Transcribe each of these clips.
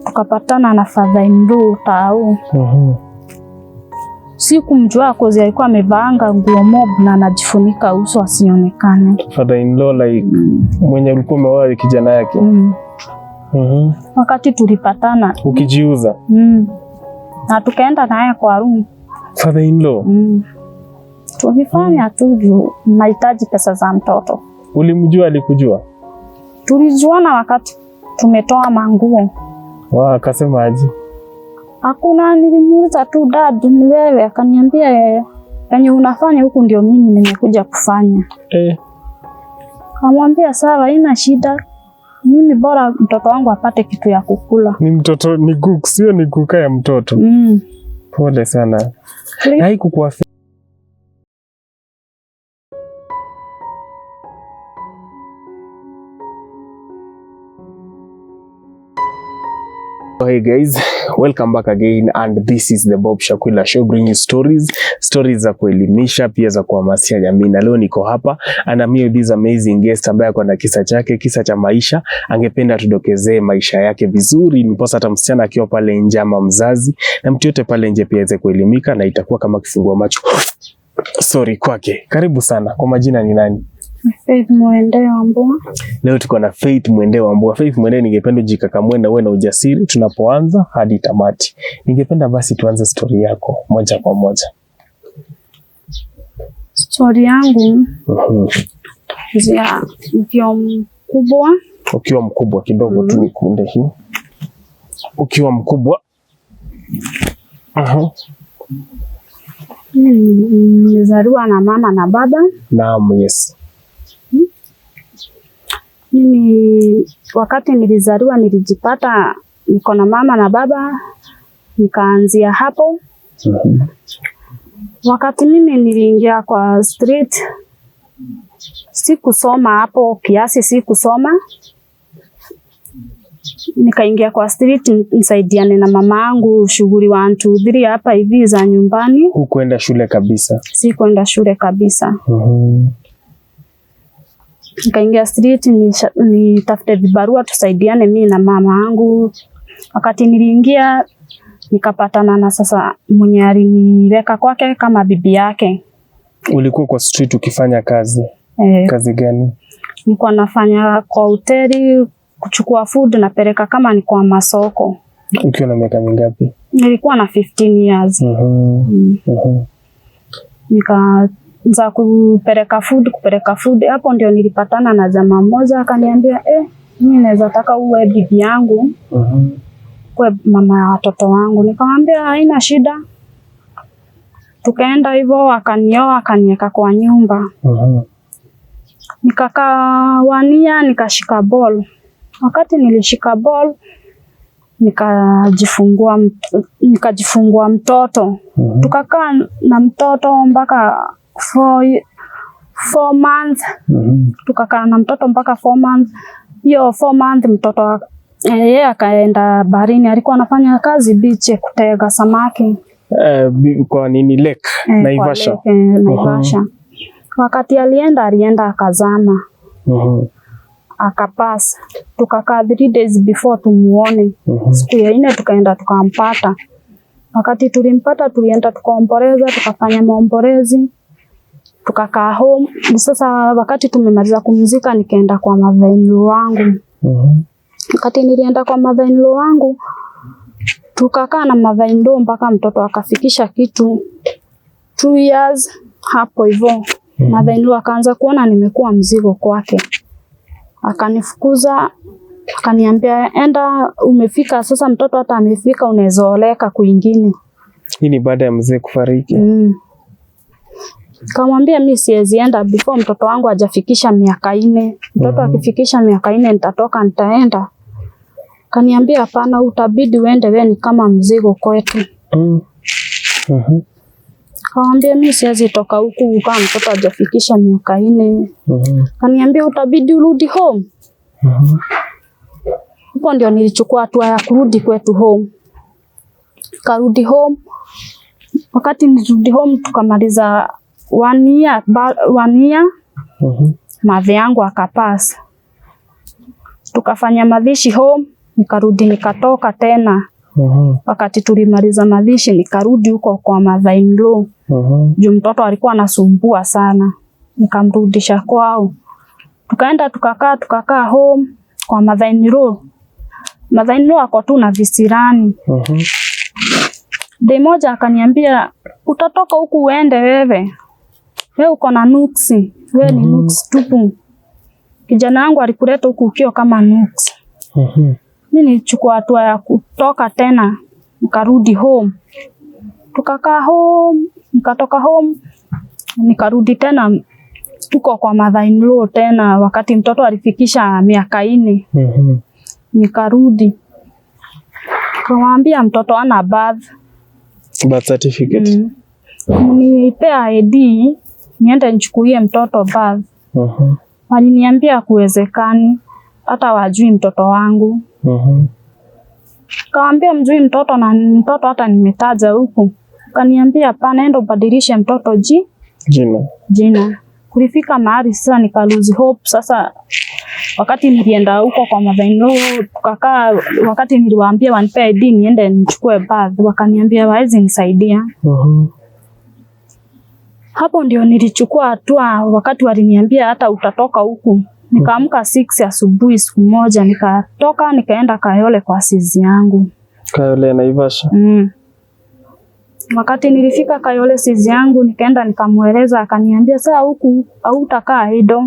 tukapatana na father-in-law tao. Sikumjua kozi alikuwa amevaanga nguo mob na anajifunika uso asionekane. Father-in-law like mwenye ulikuwa umeoa kijana yake. Wakati tulipatana ukijiuza. Na tukaenda naye kwa room. Father-in-law. Tulifanya tu mahitaji pesa za mtoto. Ulimjua alikujua? Tulijuana wakati tumetoa manguo. Akasema aje? Hakuna, nilimuuliza tu dad ni wewe, akaniambia penye unafanya huku ndio mimi nimekuja kufanya. Kamwambia sawa, haina shida. Mimi bora mtoto wangu apate kitu ya kukula. Ni mtoto ni cook, sio ni kuka ya mtoto. Pole sana. Haikukuwa Hey guys, welcome back again and this is the Bob Shakwila Show, bringing stories za kuelimisha pia za kuhamasisha jamii. Na leo niko hapa and I'm here with this amazing guest ambaye ako na kisa chake, kisa cha maisha. Angependa tudokezee maisha yake vizuri, niposa hata msichana akiwa pale nje ama mzazi na mtu yote pale nje pia aweze kuelimika na itakuwa kama kifungua macho kwake. Karibu sana. Kwa majina ni nani? Faith Mwende Wambua. Leo tuko na Faith Mwende Wambua. Faith Mwende, ningependa ujikakamue na uwe na ujasiri tunapoanza hadi tamati. Ningependa basi tuanze story yako moja kwa moja. Story yangu ukiwa mkubwa kidogo tu nikunde hii. Ukiwa mkubwa. Nilizaliwa na mama na baba. Naam, yes. Mimi wakati nilizaliwa nilijipata niko na mama na baba, nikaanzia hapo. Wakati mimi niliingia kwa street, sikusoma hapo kiasi, sikusoma. Nikaingia kwa street nisaidiane na mamangu shughuli 1 2 3 hapa hivi za nyumbani. Hukwenda shule kabisa? Sikuenda shule kabisa. Nikaingia street nitafute vibarua tusaidiane mimi na mama yangu. Wakati niliingia nikapatana na sasa mwenye aliniweka kwake kama bibi yake. Ulikuwa kwa street ukifanya kazi? Kazi gani? Nilikuwa nafanya kwa hoteli, kuchukua food na peleka kama ni kwa masoko. Ukiwa na miaka mingapi? Nilikuwa na 15 years. Nikaanza kupeleka food. Hapo ndio nilipatana na jamaa mmoja akaniambia mimi naweza taka uwe bibi yangu. Kwa mama ya watoto wangu. Nikamwambia haina shida. Tukaenda hivyo, akanioa akaniweka kwa nyumba. Nikakaa 1 year nikashika ball. Wakati nilishika ball nikajifungua mtoto. Tukakaa na mtoto mpaka 4 months. Tukakaa na mtoto mpaka 4 months. Hiyo 4 months mtoto yeye akaenda baharini, alikuwa anafanya kazi beach kutega samaki. Kwa nini lake? Naivasha. Naivasha. Wakati alienda akazama. Akapasa. Tukakaa 3 days before tumuone. Siku ya 4 tukaenda tukampata. Wakati tulimpata tulienda tukaomboleza, tukafanya maombolezi. Tukakaa home. Sasa wakati tumemaliza kumzika nikaenda kwa mother-in-law wangu. Wakati nilienda kwa mother-in-law wangu tukakaa na mother-in-law mpaka mtoto akafikisha kitu 2 years hapo hivyo. Mother-in-law akaanza kuona nimekuwa mzigo kwake. Akanifukuza, akaniambia enda, umefika sasa, mtoto hata amefika unaweza oleka kwingine. Hii ni baada ya mzee kufariki? Kamwambia mimi siwezi enda before mtoto wangu hajafikisha miaka 4. Mtoto akifikisha miaka 4 nitatoka nitaenda. Kaniambia hapana, utabidi uende, wewe ni kama mzigo kwetu. Kamwambia mimi siwezi toka huku kama mtoto hajafikisha miaka 4. Kaniambia utabidi urudi home. Hapo ndio nilichukua hatua ya kurudi kwetu home. Karudi home. Wakati nilirudi home tukamaliza 1 year. Madhe yangu akapasa. Tukafanya mazishi home Nikarudi nikatoka tena. Wakati tulimaliza mazishi nikarudi huko kwa mother-in-law. Juu mtoto alikuwa anasumbua sana. Nikamrudisha kwao. Tukaenda tukakaa home kwa mother-in-law. Mother-in-law ako tu na visirani. Day moja akaniambia utatoka huku uende wewe. Wewe uko na nuksi. Wewe ni nuksi tupu. Kijana wangu alikuleta huku ukiwa kama nuksi. Mimi nilichukua hatua ya kutoka tena. Nikarudi home. Tukakaa home. Nikatoka home. Nikarudi tena tuko kwa mother-in-law tena wakati mtoto alifikisha miaka 4. Nikarudi. Nikamwambia mtoto hana birth certificate. Nipea ID niende nichukulie mtoto birth. Waliniambia kuwezekani hata wajui mtoto wangu. Kaambia mjui mtoto na mtoto hata nimetaja huku. Kaniambia hapana, enda ubadilishe mtoto jina. Kulifika mahali sasa nika lose hope. Sasa wakati nilienda huko kwa mother-in-law tukakaa, wakati niliwaambia wanipe ID niende nichukue birth, wakaniambia hawezi nisaidia. Hapo ndio nilichukua hatua. Wakati waliniambia hata utatoka huku, nikaamka 6 asubuhi siku moja nikatoka nikaenda Kayole kwa sizi yangu. Kayole Naivasha. Wakati nilifika Kayole sizi yangu nikaenda nikamueleza, akaniambia saa huku hautakaa idle.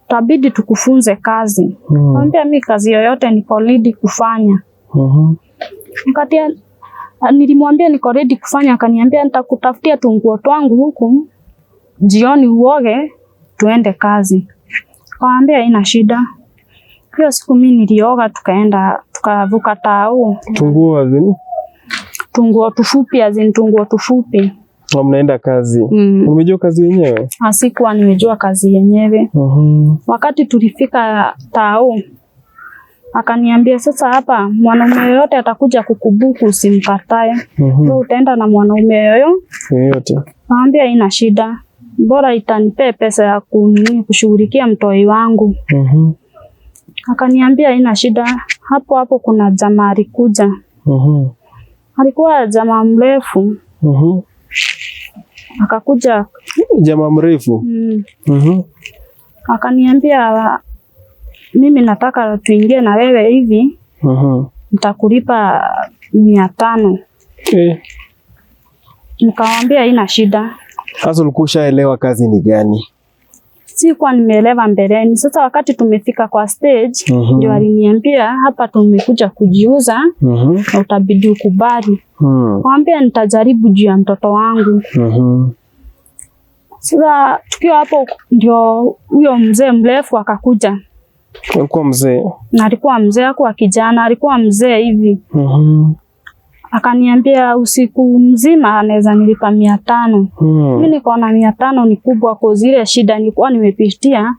Tabidi tukufunze kazi. Nikamwambia mimi kazi yoyote niko ready kufanya. Wakati nilimwambia niko ready kufanya, akaniambia nitakutafutia tunguo twangu huku jioni uoge tuende kazi. Nikamwambia haina shida. Hiyo siku mimi nilioga tukaenda tukavuka Tao. Tunguo azini? Tunguo tufupi. Mnaenda kazi. Umejua kazi yenyewe? Asikuwa nimejua kazi yenyewe. Wakati tulifika Tao akaniambia sasa hapa mwanaume yoyote atakuja kukubuku usimkatae. Wewe utaenda na mwanaume yoyote. Naambia haina shida. Bora itanipe pesa ya kushughulikia mtoi wangu. Akaniambia haina shida. Hapo kuna jamaa alikuja. Alikuwa jamaa mrefu. Akakuja jamaa mrefu. Akaniambia mimi nataka tuingie na wewe hivi. Nitakulipa 500. Nikamwambia haina shida. Sasa ulikuwa ushaelewa kazi ni gani? Sikuwa nimeelewa mbeleni. Sasa wakati tumefika kwa stage ndio aliniambia hapa tumekuja kujiuza na utabidi ukubali. Nikamwambia nitajaribu juu ya mtoto wangu. Sasa tukiwa hapo ndio huyo mzee mrefu akakuja. Alikuwa mzee? Na alikuwa mzee, hakuwa kijana, alikuwa mzee hivi. Akaniambia usiku mzima anaweza nilipa 500. Mimi nikaona 500 ni kubwa kwa zile shida nilikuwa nimepitia.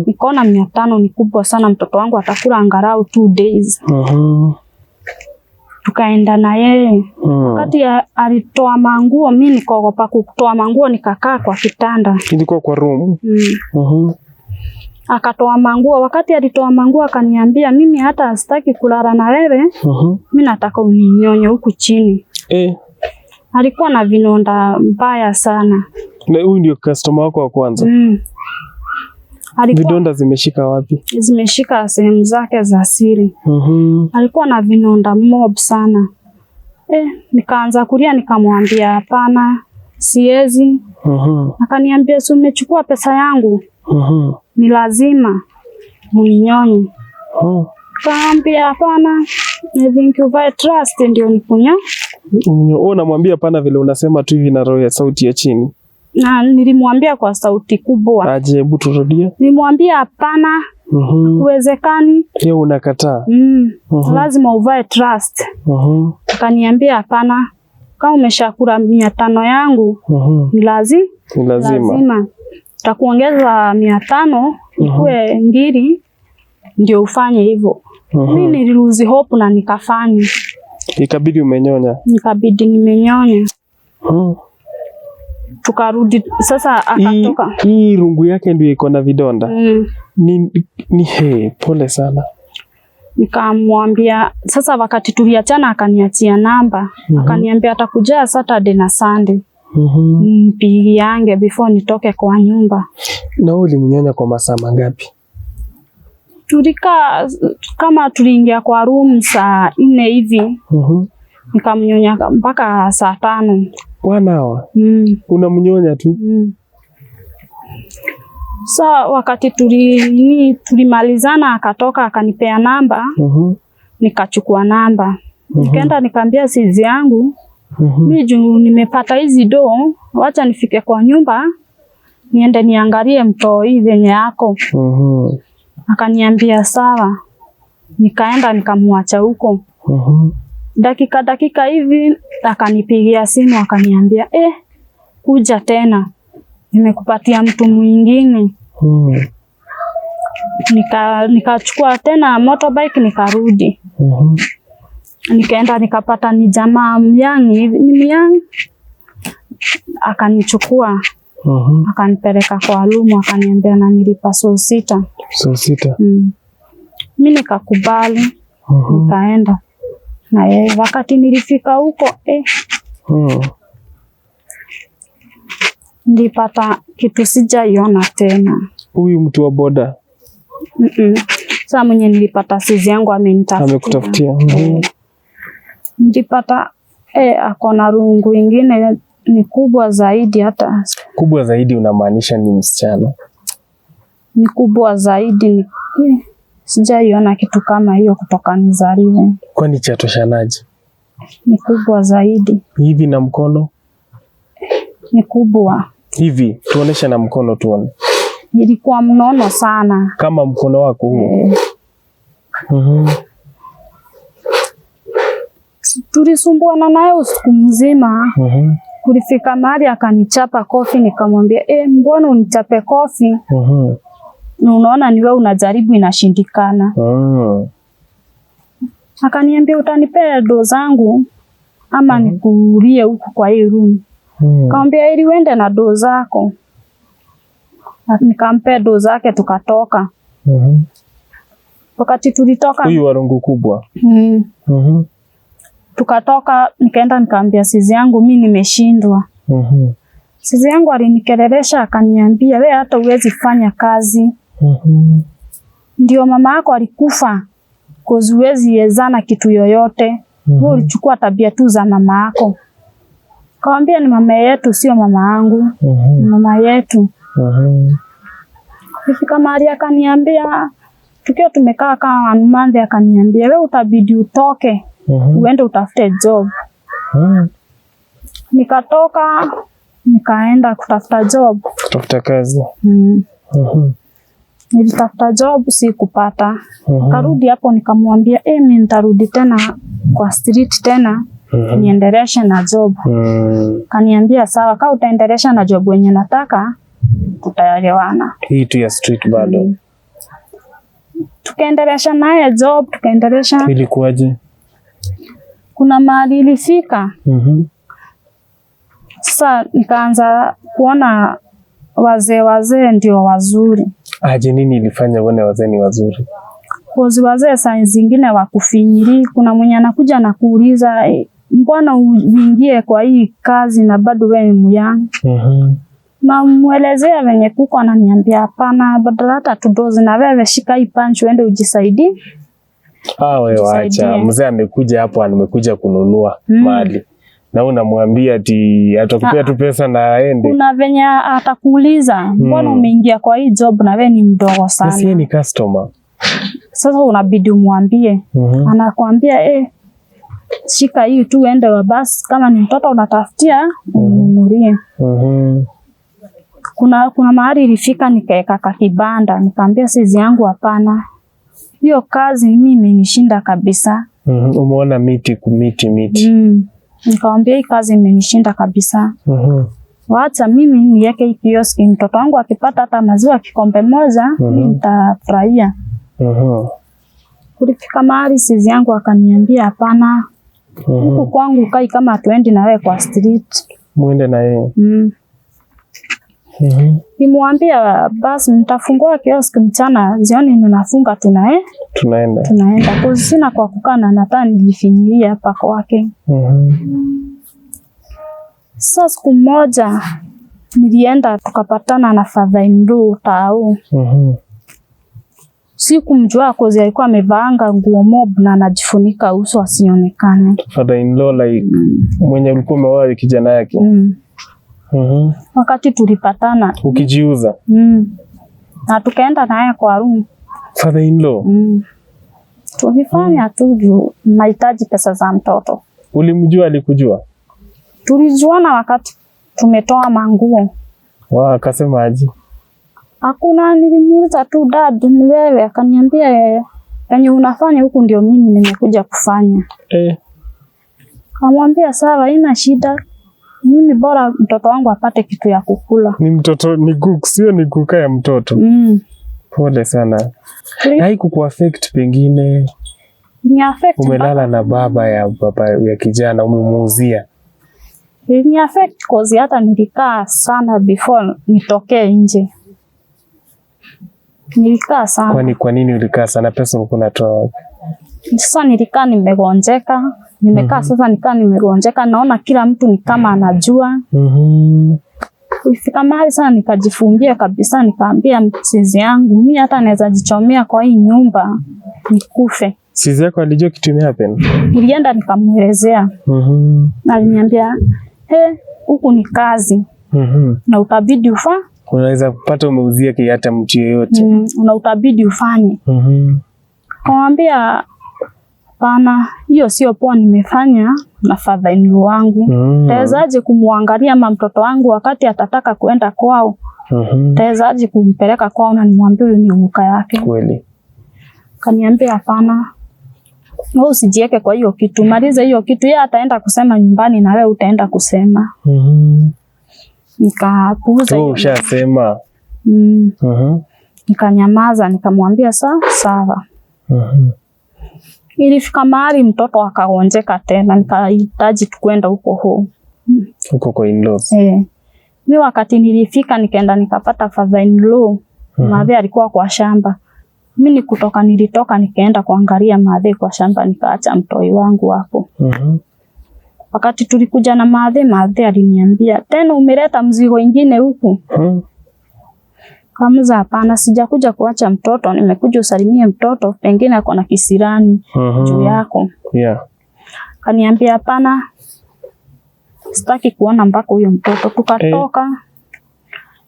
Nikaona 500 ni kubwa sana, mtoto wangu atakula angalau 2 days. Tukaenda na yeye. Wakati alitoa manguo, mimi nikaogopa kutoa manguo, nikakaa kwa kitanda. Ilikuwa kwa room? Akatoa manguo. Wakati alitoa manguo akaniambia mimi hata sitaki kulala na wewe. Mimi nataka uninyonye huku chini. Alikuwa na vinonda mbaya sana. Na huyu ndio customer wako wa kwanza? Vidonda zimeshika wapi? Zimeshika sehemu zake za siri. Alikuwa na vinonda mob sana. Nikaanza kulia, nikamwambia hapana, siwezi. Akaniambia si umechukua pesa yangu? Ni lazima uninyonye. Kaambia hapana, I think you buy trust ndio nikunya. Unamwambia hapana vile unasema tu hivi na roho ya sauti ya chini? Na nilimwambia kwa sauti kubwa. Aje, hebu turudie. Nilimwambia hapana, uwezekani. Yeye unakataa? Lazima uvae trust. Akaniambia hapana, kama umeshakula 500 yangu, ni lazima. Takuongeza 500 ikue 2 ndio ufanye hivyo. Mimi nililuzi hope na nikafanya. Ikabidi umenyonya? Nikabidi nimenyonya. Tukarudi sasa akatoka. Hii rungu yake ndio iko na vidonda? Ni pole sana. Nikamwambia sasa, wakati tuliachana akaniachia namba. Akaniambia atakuja Saturday na Sunday. Mpigiange before nitoke kwa nyumba. Na ulimnyonya kwa masaa mangapi? Tulika kama tuliingia kwa room saa 4 hivi. Nikamnyonya mpaka saa 5. 1 hour? Unamnyonya tu? So wakati tulimalizana akatoka akanipea namba. Nikachukua namba. Nikaenda nikaambia sizi yangu, mimi juu nimepata hizi do, wacha nifike kwa nyumba niende niangalie mtoi venye yako. Akaniambia sawa. Nikaenda nikamwacha huko. Dakika hivi akanipigia simu akaniambia kuja tena, nimekupatia mtu mwingine. Nikachukua tena motorbike nikarudi. Nikaenda nikapata ni jamaa myang, akanichukua. Akanipeleka kwa lumu akaniambia na nilipa so sita. Mimi nikakubali. Nikaenda na yeye. Wakati nilifika huko nilipata kitu sijaiona tena. Huyu mtu wa boda? Sasa mwenye nilipata sizi yangu amekutafutia. Nilipata akona rungu ingine ni kubwa zaidi. Hata kubwa zaidi unamaanisha ni msichana? Ni kubwa zaidi. Sijaiona kitu kama hiyo kutoka nizaliwe. Kwani chatoshanaje? Ni kubwa zaidi. Hivi na mkono? Ni kubwa. Hivi, tuoneshe na mkono tuone. Ilikuwa mnono sana. Kama mkono wako huo? Tulisumbuana naye usiku mzima. Kulifika mahali akanichapa kofi, nikamwambia mbona unichape kofi? Na unaona ni wewe unajaribu inashindikana. Akaniambia utanipea do zangu ama nikuulie huku kwa hii room. Kaambia ili uende na do zako. Nikampea do zake tukatoka. Wakati tulitoka, huyu warungu kubwa. Tukatoka nikaenda nikaambia sizi yangu mimi nimeshindwa. Sizi yangu alinikelelesha akaniambia wewe hata uwezi fanya kazi. Ndio mama yako alikufa. Huwezi ezana kitu yoyote. Wewe ulichukua tabia tu za mama yako. Kaambia ni mama yetu sio mama yangu. Mama yetu. Kifika mahali akaniambia, tukiwa tumekaa kama month, akaniambia wewe utabidi utoke. Uende utafute job. Nikatoka nikaenda kutafuta job. Kutafuta kazi. Nilitafuta job sikupata. Karudi hapo nikamwambia mimi nitarudi tena kwa street tena. Niendeleshe na job. Kaniambia sawa, kama utaendelesha na job wenye nataka tutaelewana. Hii tu ya street bado. Tukaendelesha naye job, tukaendelesha. Ilikuwaje? Kuna mahali ilifika. Sasa nikaanza kuona wazee ndio wazuri. Aje, nini ilifanya uone wazee ni wazuri? Wazee saa zingine wakufinyiri. Kuna mwenye anakuja na kuuliza mbona uingie kwa hii kazi na bado wewe ni myang. Na muelezea venye kuko, ananiambia hapana, badala hata tudozi na wewe shika hii punch uende ujisaidie. Wewe waacha, mzee amekuja hapo, amekuja kununua mali. Na unamwambia ati atakupea tu pesa na aende. Kuna venye atakuuliza mbona umeingia kwa hii job na wewe ni mdogo sana. Sasa ni customer. Sasa unabidi umwambie. Anakuambia shika hii tu ende basi, kama ni mtoto unatafutia ununulie. Kuna mahali ilifika nikaeka kakibanda, nikamwambia sizi yangu hapana. Hiyo kazi mimi imenishinda kabisa. Umeona miti. Nikamwambia hii kazi imenishinda kabisa. Wacha mimi niweke hii kioski, mtoto wangu akipata hata maziwa kikombe moja mimi nitafurahia. Kulifika mahali sizi yangu akaniambia hapana. Huku kwangu kai kama tuendi na wewe kwa street. Muende na yeye. Nimwambia basi nitafungua kioski mchana, jioni ninafunga tunaenda. Kwa sina kwa kukana nataka nijifinyilie hapa kwake. Sasa siku moja nilienda tukapatana na father-in-law tao. Sikumjua kozi alikuwa amevaanga nguo mob na anajifunika uso asionekane. Father-in-law like mwenye ulikuwa umeoa kijana yake. Wakati tulipatana ukijiuza. Na tukaenda naye kwa room. Father-in-law. Tulifanya tu juu nahitaji pesa za mtoto. Ulimjua alikujua? Tulijuana wakati tumetoa manguo. Akasema aje? Hakuna, nilimuuliza tu dad ni wewe, akaniambia yenye unafanya huku ndio mimi nimekuja kufanya. Kamwambia sawa, haina shida. Mimi bora mtoto wangu apate kitu ya kukula. Ni mtoto ni cook, sio ni kuka ya mtoto. Pole sana. Haikukuaffect pengine? Ni affect. Umelala na baba ya kijana umemuuzia. Ni affect cause hata nilikaa sana before nitokee nje. Nilikaa sana. Kwa nini ulikaa sana? Pesa ulikuwa unatoa wapi? Sasa nilikaa nimegonjeka. Nimekaa sasa nikaa nimegonjeka, naona kila mtu ni kama anajua. Kufika mahali sana nikajifungia kabisa, nikaambia mzizi yangu mimi hata naweza jichomea kwa hii nyumba nikufe. Mzizi yako alijua kitu imehappen? Nilienda nikamuelezea. Aliniambia huku ni kazi. Na utabidi unaweza kupata umeuzia hata mtu yeyote. Una utabidi ufanye. Kamwambia pana, hiyo sio poa nimefanya na father-in-law wangu. Tawezaje kumuangalia ama mtoto wangu wakati atataka kuenda kwao? Tawezaje kumpeleka kwao na nimwambie huyu ni uka yake? Kweli. Kaniambia hapana. Wewe usijieke kwa hiyo kitu. Maliza hiyo kitu, yeye ataenda kusema nyumbani na wewe utaenda kusema. Nikapuuza hiyo. Ushasema. Nikanyamaza, nikamwambia sawa. Ilifika mahali mtoto akagonjeka tena, nikahitaji kwenda huko kwa in-laws. Mimi wakati nilifika nikaenda nikapata father-in-law. Madhe alikuwa kwa shamba. Mimi nilitoka nikaenda kuangalia madhe kwa shamba, nikaacha mtoi wangu hapo. Wakati tulikuja na madhe aliniambia, "Tena umeleta mzigo ingine huku?" Kamza hapana, sijakuja kuacha mtoto, nimekuja usalimie mtoto, pengine ako na kisirani juu yako. Kaniambia hapana, sitaki kuona mpaka huyo mtoto. Tukatoka,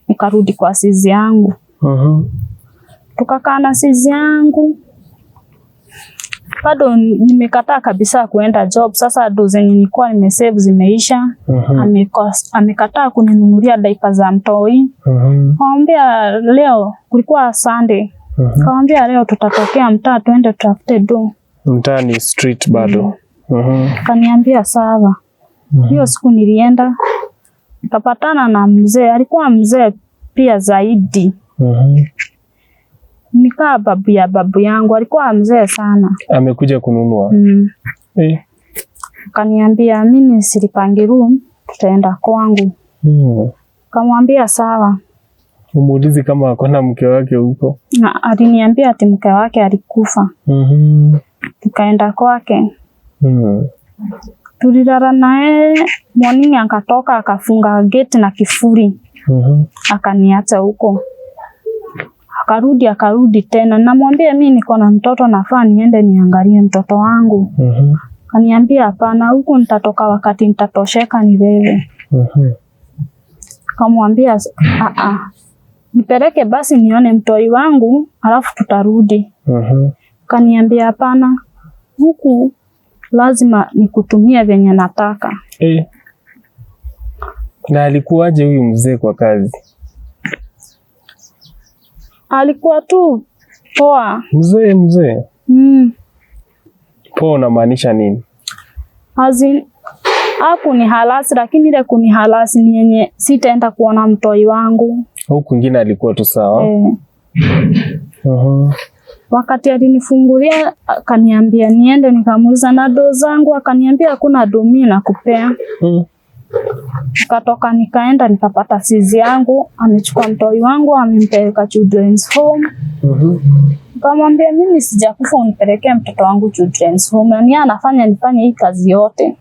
nikarudi kwa sizi yangu. Tukakaa na sizi yangu. Bado nimekataa kabisa kuenda job. Sasa doze zenye nilikuwa nimesave zimeisha. Amekataa kuninunulia diaper za mtoi. Kaambia leo kulikuwa Sunday. Kaambia leo tutatokea mtaa tuende tutafute do. Mtaa ni street bado. Kaniambia sawa. Hiyo siku nilienda nikapatana na mzee, alikuwa mzee pia zaidi. Nikaa babu yangu, alikuwa mzee sana. Amekuja kununua. Kaniambia mimi silipangi room, tutaenda kwangu. Kamwambia sawa. Umuulizi kama akona mke wake huko? Na aliniambia ati mke wake alikufa. Tukaenda kwake. Tulilala naye, morning akatoka akafunga gate na kifuri. Akaniacha huko. Akarudi tena. Namwambia mimi niko na mtoto nafaa niende niangalie mtoto wangu. Kaniambia hapana, huko nitatoka wakati nitatosheka ni wewe. Kamwambia nipeleke basi nione mtoi wangu alafu tutarudi. Kaniambia hapana, huku lazima nikutumia venye nataka. Na alikuwaje huyu mzee kwa kazi? Alikuwa tu poa. Mzee. Poa unamaanisha nini? Ni halasi, lakini ile kuni halasi ni yenye sitaenda kuona mtoi wangu. Huku kwingine alikuwa tu sawa. Wakati alinifungulia akaniambia niende, nikamuuliza na do zangu, akaniambia hakuna do mimi nakupea. Nikatoka nikaenda nikapata sizi yangu, amechukua mtoi wangu amempeleka children's home. Nikamwambia mimi sijakufa unipelekee mtoto wangu children's home. Yaani anafanya nifanye hii kazi yote.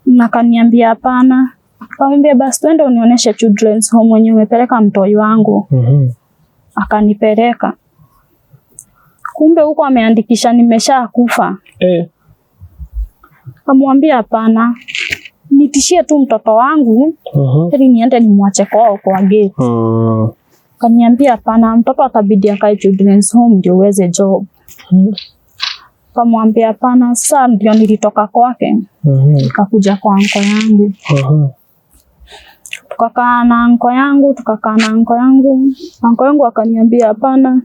Na kaniambia hapana. Nikamwambia basi twende unionyeshe children's home wenye umepeleka mtoi wangu. Akanipeleka. Kumbe huko ameandikisha nimeshakufa. Nikamwambia hapana. Nitishie tu mtoto wangu ili niende nimwache kwao kwa gate. Kaniambia hapana, mtoto atabidi akae children's home ndio uweze job. Kamwambia hapana. Sasa ndio nilitoka kwake. Nikakuja kwa anko yangu. Tukakaa na anko yangu, Anko yangu akaniambia hapana,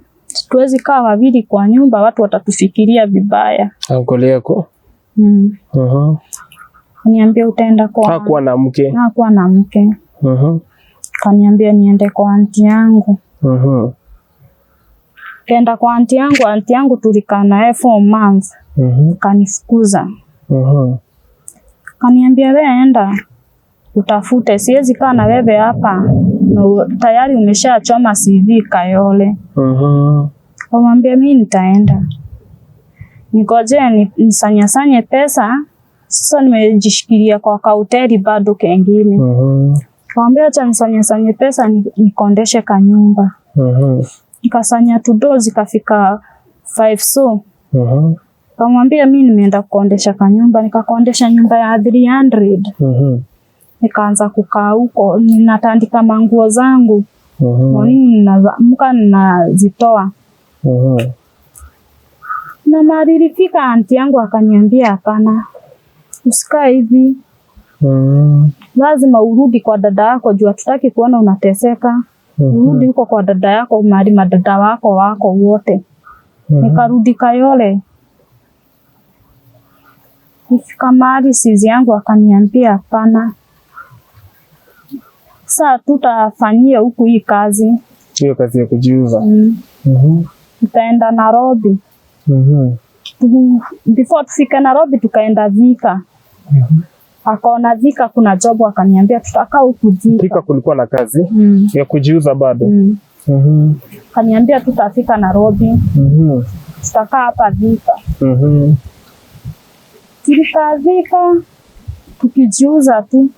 tuwezi kaa wawili kwa nyumba, watu watatufikiria vibaya. Anko yako? Kaniambia utaenda kwa. Hakuwa na mke. Hakuwa na mke. Kaniambia niende kwa aunti yangu. Kaenda kwa aunti yangu tulikaa naye 4 months. Kanifukuza. Kaniambia wewe enda utafute, siwezi kaa na wewe hapa. No, tayari umeshachoma CV Kayole. Kamwambia mimi nitaenda. Nikoje nisanyasanye pesa. Sasa nimejishikilia kwa kauteri bado kengine. Kamwambia acha nisanyasanye pesa nikondeshe kanyumba. Nikasanya tudo zikafika 5 so. Kamwambia mimi nimeenda kukondesha kanyumba, nikakondesha nyumba ya 300. Nikaanza kukaa huko, ninatandika manguo zangu. Mka nazitoa. Na nilifika aunti yangu akaniambia hapana. Usikae hivi. Lazima urudi kwa dada yako juu hatutaki kuona unateseka. Urudi huko kwa dada yako, mahali madada wako wote. Nikarudi Kayole. Nifika mahali sizi yangu akaniambia hapana. Sasa tutafanyia huku hii kazi. Hiyo kazi ya kujiuza. Tutaenda Nairobi. Before tufike Nairobi tukaenda Thika. Akaona Thika kuna job akaniambia tutakaa huku Thika. Thika kulikuwa na kazi ya kujiuza bado. Akaniambia tutafika Nairobi. Tutakaa hapa Thika. Tulikaa Thika tukijiuza tu.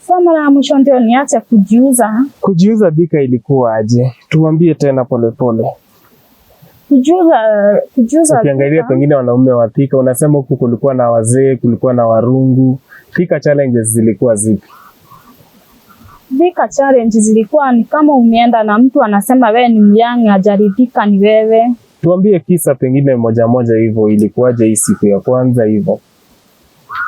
Sasa mara ya mwisho ndio niache kujiuza. Kujiuza Thika ilikuwa aje? Tuambie tena polepole. Kujiuza ukiangalia pengine wanaume wa Thika, unasema huku kulikuwa na wazee, kulikuwa na warungu. Thika challenges zilikuwa zipi? Thika challenges zilikuwa ni kama umeenda na mtu anasema wewe ni myangi hajaridhika ni wewe. Tuambie kisa pengine moja hivyo, ilikuwaje hii siku ya kwanza hivyo?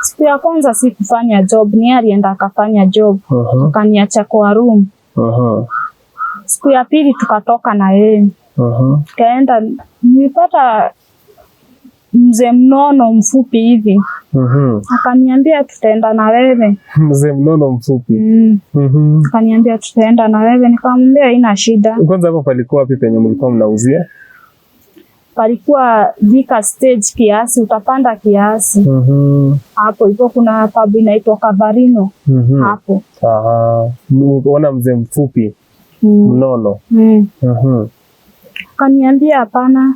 Siku ya kwanza si kufanya job, ni alienda akafanya job. Akaniacha kwa room. Siku ya pili tukatoka na yeye. Kaenda nilipata mzee mnono mfupi hivi. Akaniambia tutaenda na wewe. Mzee mnono mfupi. Akaniambia tutaenda na wewe, nikamwambia haina shida. Kwanza hapo palikuwa wapi penye mlikuwa mnauzia? Palikuwa Thika stage kiasi, utapanda kiasi. Hapo hivyo kuna pub inaitwa Kavarino. Hapo. Unaona mzee mfupi mnono. Akaniambia hapana,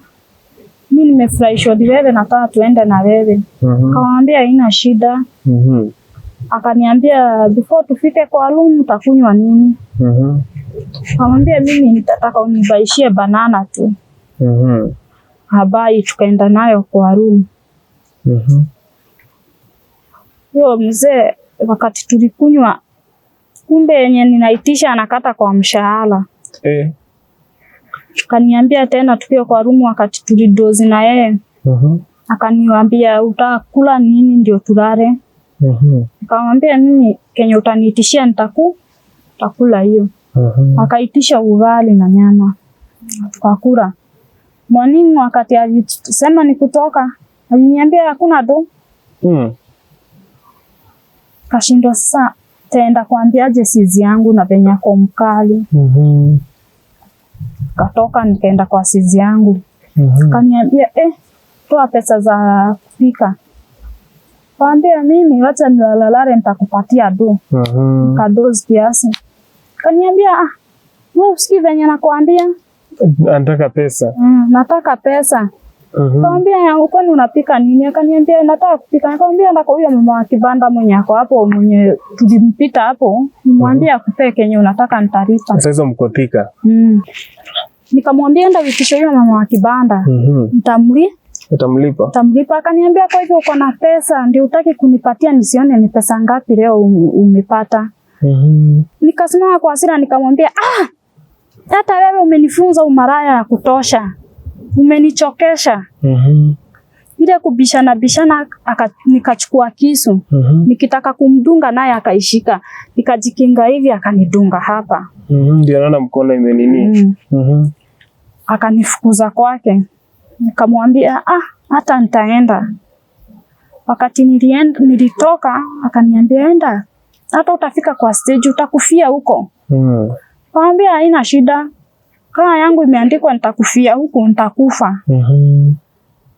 mimi nimefurahishwa wewe, nataka tuende na wewe. Akamwambia haina shida. Akaniambia before tufike kwa room utakunywa nini? Akamwambia mimi nitataka unibaishie banana tu. Habai, tukaenda nayo kwa room. Huyo mzee wakati tulikunywa, kumbe yenye ninaitisha anakata kwa mshahara. Akaniambia tena tukiwa kwa room wakati tulidozi na yeye. Akaniambia utakula nini ndio tulale? Nikamwambia mimi kenye utaniitishia nitakula hiyo. Akaitisha ugali na nyama. Tukakula. Morning wakati alisema ni kutoka, aliniambia hakuna do. Kashindwa sasa taenda kuambiaje sizi yangu na venye yako mkali. Katoka nikaenda kwa sizi yangu. Kaniambia toa pesa za kupika. Kaambia mimi wacha nilalale nitakupatia do. Kadozi kiasi. Kaniambia wewe usikii venye nakwambia? Anataka pesa. Nataka pesa. Kaambia kwani unapika nini? Akaniambia nataka kupika. Nikamwambia ndako huyo mama wa kibanda mwenye ako hapo mwenye tulimpita hapo, nimwambie akupe kenye unataka nitalipa. Sasa hizo mkotika. Nikamwambia enda vitisho huyo mama wa kibanda. Utamlipa. Akaniambia kwa hivyo uko na pesa ndio utaki kunipatia nisione ni pesa ngapi leo umepata. Nikasimama kwa hasira nikamwambia hata wewe umenifunza umaraya ya kutosha. Umenichokesha. Ile kubishana nikachukua kisu. Nikitaka kumdunga naye akaishika. Nikajikinga hivi akanidunga hapa. Ndio naona mkono imenini. Akanifukuza kwake. Nikamwambia hata nitaenda. Wakati nilitoka akaniambia enda. Hata utafika kwa stage utakufia huko. Kaambia haina shida. Kaa yangu imeandikwa nitakufia huku nitakufa.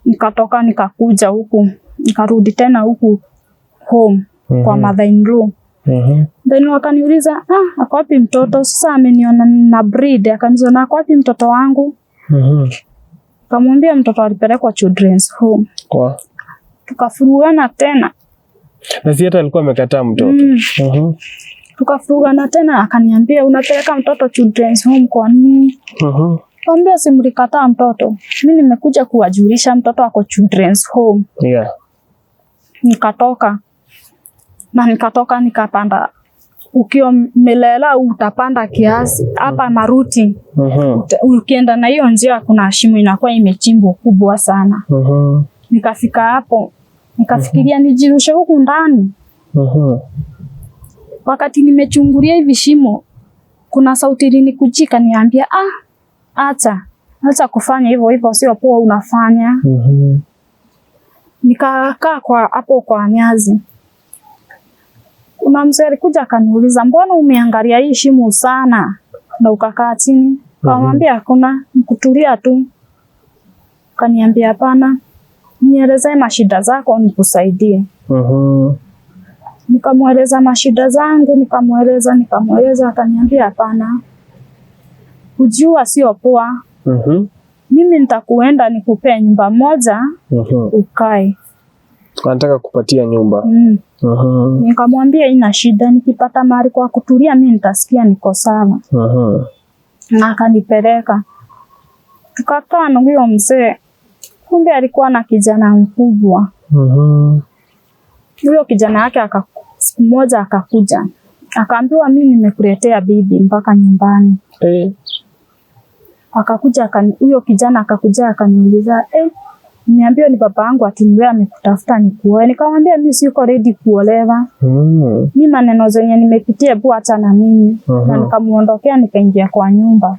Nikatoka nikakuja huku. Nikarudi tena huku home kwa mother-in-law. Then wakaniuliza ako wapi mtoto? Sasa ameniona na breed. Akaniuliza ako wapi mtoto wangu? Kamwambia mtoto alipelekwa children's home. Tukafuruana tena. Na si hata alikuwa amekataa mtoto. Tukafuruana tena akaniambia unapeleka mtoto children's home kwa nini? Kaambia simlikataa mtoto. Mimi nimekuja kuwajulisha mtoto ako children's home. Nikatoka. Nikapanda. Ukiwa melela utapanda kiasi hapa Maruti. Ukienda na hiyo njia kuna shimo inakuwa imechimbwa kubwa sana. Nikafika hapo. Nikafikiria nijirushe huku ndani. Wakati nimechungulia hivi shimo kuna sauti ilikujika niambia acha kufanya hivyo sio poa unafanya. Nikakaa hapo kwa nyazi. Kuna mzee alikuja akaniuliza mbona umeangalia hii shimo sana na ukakaa chini? Kamwambia hakuna, nikutulia tu. Kaniambia hapana, nieleze mashida zako nikusaidie. Nikamweleza mashida zangu, nikamweleza akaniambia hapana. Kujua sio poa. Mimi nitakuenda nikupe nyumba moja ukae. Anataka kupatia nyumba. Nikamwambia ina shida nikipata mahali kwa kutulia mimi nitasikia niko sawa. Na akanipeleka. Tukakaa na huyo mzee. Kumbe alikuwa na kijana mkubwa. Huyo kijana yake siku moja akakuja. Akaambiwa mimi nimekuletea bibi mpaka nyumbani. Akakuja huyo kijana akakuja akaniuliza nimeambiwa ni baba yangu ati amekutafuta nikuoe. Nikamwambia mimi siko ready kuolewa. Mimi maneno zenye nimepitia bu acha na mimi. Na nikamuondokea nikaingia kwa nyumba.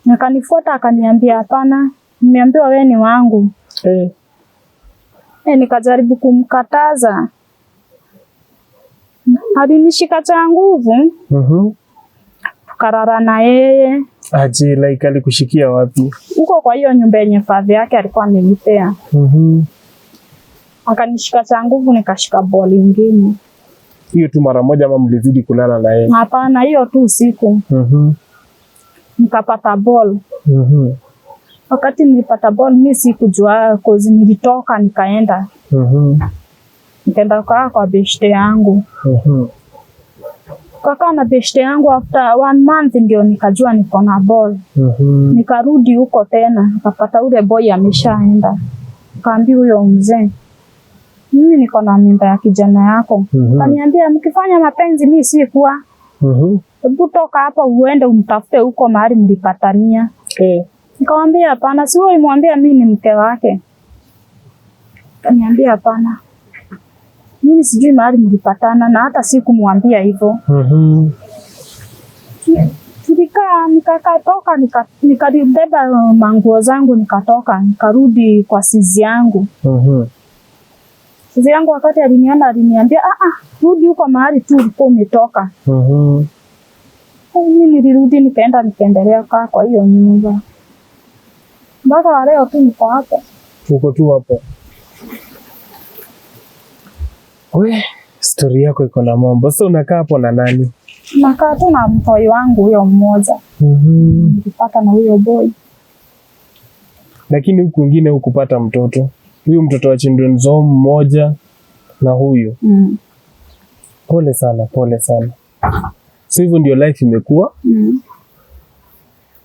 Nikanifuata akaniambia hapana, nimeambiwa wewe ni wangu. Nikajaribu kumkataza. Alinishika cha nguvu. Tukarara na yeye. Aje like alikushikia wapi? Huko kwa hiyo nyumba yenye father yake alikuwa amenipea. Akanishika cha nguvu nikashika ball nyingine. Hiyo tu mara moja ama mlizidi kulala na yeye? Hapana, hiyo tu usiku. Nikapata ball. Wakati nilipata ball mimi sikujua cause nilitoka nikaenda. Nikaenda kwa beshte yangu. Kaka na beshte yangu after 1 month ndio nikajua niko na ball. Nikarudi huko tena nikapata ule boy ameshaenda. Kaambia huyo mzee, mimi niko na mimba ya kijana yako. Kaniambia mkifanya mapenzi mimi si kuwa. Hebu toka hapa uende umtafute huko mahali mlipatania. Nikamwambia hapana, si wewe umwambia mimi ni mke wake. Kaniambia hapana. Mimi sijui mahali mlipatana na hata sikumwambia hivyo. Tulikaa nikatoka nikabeba manguo zangu nikatoka nikarudi kwa sizi yangu. Sizi yangu wakati aliniona aliniambia rudi huko mahali tu ulikuwa umetoka. Mimi nilirudi nikaendelea kwa hiyo nyumba. Mpaka leo tu niko hapo. Uko tu hapo. We, story yako iko na mambo. Sasa unakaa hapo na nani? Nakaa tu na mtoi wangu huyo mmoja. Nilipata na huyo boy. Lakini huku kwingine hukupata mtoto. Huyu mtoto wa children's home mmoja na huyu. Pole sana, pole sana. So hivyo ndio life imekuwa.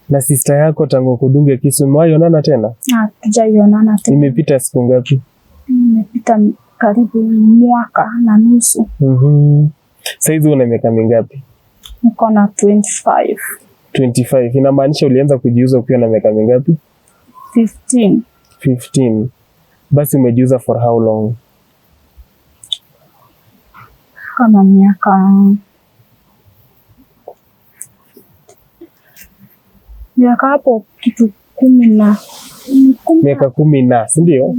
Na sister yako tangu kudunge kisu mwaionana tena? Hatujaionana tena. Imepita siku ngapi? Imepita karibu mwaka na nusu. Sasa hizi una miaka mingapi? Niko na 25. 25. Inamaanisha ulianza kujiuza ukiwa na miaka mingapi? 15. 15. Basi umejiuza for how long? Kama miaka hapo kitu 10. Miaka 10, si ndio?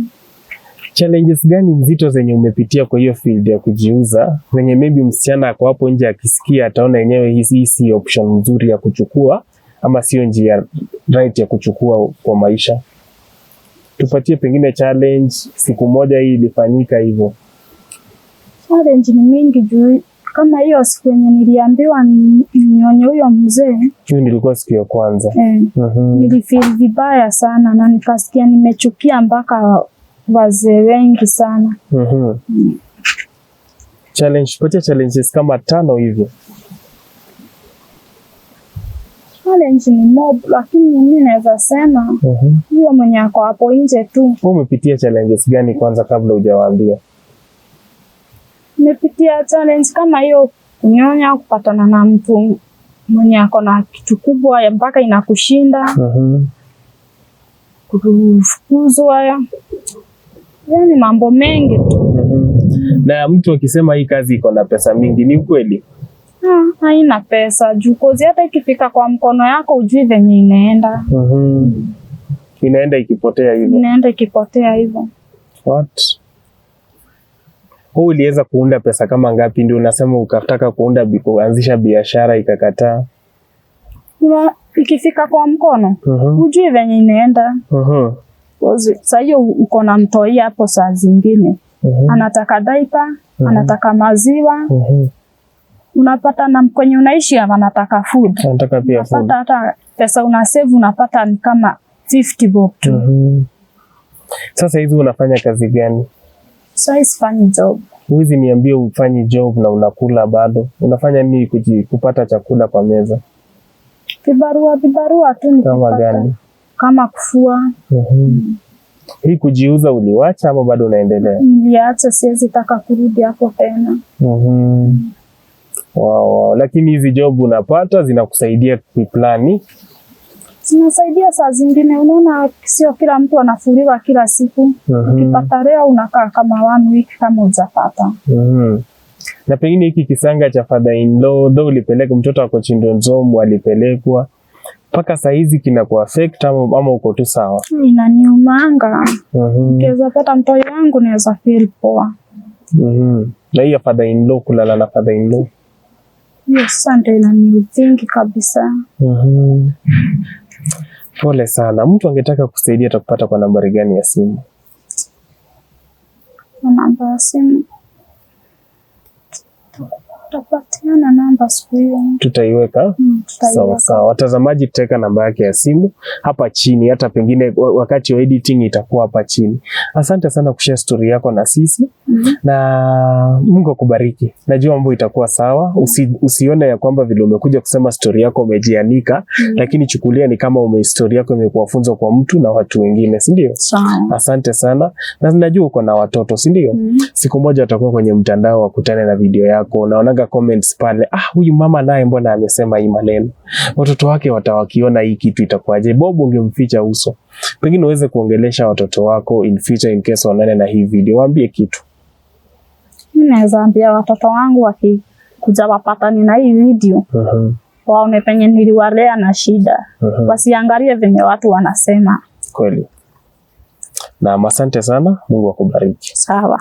Challenges gani nzito zenye umepitia kwa hiyo field ya kujiuza, zenye maybe msichana ako hapo nje akisikia ataona yenyewe hii si option nzuri ya kuchukua, ama sio njia right ya kuchukua kwa maisha? Tupatie pengine challenge, siku moja hii ilifanyika hivyo. Challenge ni mingi juu kama hiyo siku yenye niliambiwa ninyonye huyo mzee. Hiyo nilikuwa siku ya kwanza. Nilifeel vibaya sana na nikasikia nimechukia mpaka wazee wengi sana. Challenge, patia challenges kama 5 hivyo. Challenge ni mob, lakini mimi naweza sema huyo mwenye ako hapo nje tu. Wewe umepitia challenges gani kwanza kabla hujawaambia? Nimepitia challenge kama hiyo, kunyonya, kupatana na mtu mwenye ako na kitu kubwa mpaka inakushinda. Kufukuzwa. Yaani mambo mengi tu. Na mtu akisema hii kazi iko na pesa mingi, ni ukweli? Haina pesa juu kozi hata ikifika kwa mkono yako ujui venye inaenda. Inaenda ikipotea hivyo. Inaenda ikipotea hivyo. What? Wewe uliweza kuunda pesa kama ngapi ndio unasema ukataka kuanzisha biashara ikakataa? Ikifika kwa mkono ujui venye inaenda. Sasa hiyo uko na mtoi hapo saa zingine. Anataka diaper, anataka maziwa. Unapata na kwenye unaishi anataka food. Anataka pia food. Unapata hata pesa una save unapata ni kama 50 bob tu. Sasa hizi unafanya kazi gani? Sasa sifanyi job. Huwezi niambie ufanyi job na unakula bado. Unafanya nini kupata chakula kwa meza? Vibarua tu ni kama gani? Kama kufua. Hii kujiuza uliwacha ama bado unaendelea? Niliacha, siwezi taka kurudi hapo tena. Wow. Lakini hizi job unapata zinakusaidia kuplani? Zinasaidia saa zingine, unaona sio kila mtu anafuliwa kila siku. Ukipata leo unakaa kama 1 week kama hujapata. Na pengine hiki kisanga cha father in law though ulipeleka mtoto wako children's home alipelekwa, mpaka saa hizi kinaku affect ama uko tu sawa? Inaniumanga. Nikiweza pata mtoi wangu naweza feel poa. Na hiyo father in law, kulala na father in law? Yes, ndio inaniudhingi kabisa. Pole sana. Mtu angetaka kusaidia atakupata kwa nambari gani ya simu? Namba ya simu tutapatiana namba siku hiyo. Tutaiweka? Sawa. Watazamaji, tutaweka namba yake ya simu hapa chini, hata pengine wakati wa editing itakuwa hapa chini. Asante sana kushare story yako na sisi. Na Mungu akubariki. Najua mambo itakuwa sawa. Usione ya kwamba vile umekuja kusema story yako umejianika, lakini chukulia ni kama story yako imekuwa funzo kwa mtu na watu wengine, si ndio? Asante sana. Na najua uko na watoto, si ndio? Siku moja watakuwa kwenye mtandao wakutane na video yako. Naonaga comments pale, huyu mama naye mbona amesema hii maneno? Watoto wake watawakiona hii kitu itakuwaje? Bob, ungemficha uso. Pengine uweze kuongelesha watoto wako in future in case wanane na hii video. Waambie kitu. Naweza ambia watoto wangu wakikuja wapatani na hii video. Waone penye niliwalea na shida. Wasiangalie venye watu wanasema. Kweli. Na asante sana. Mungu akubariki. Sawa.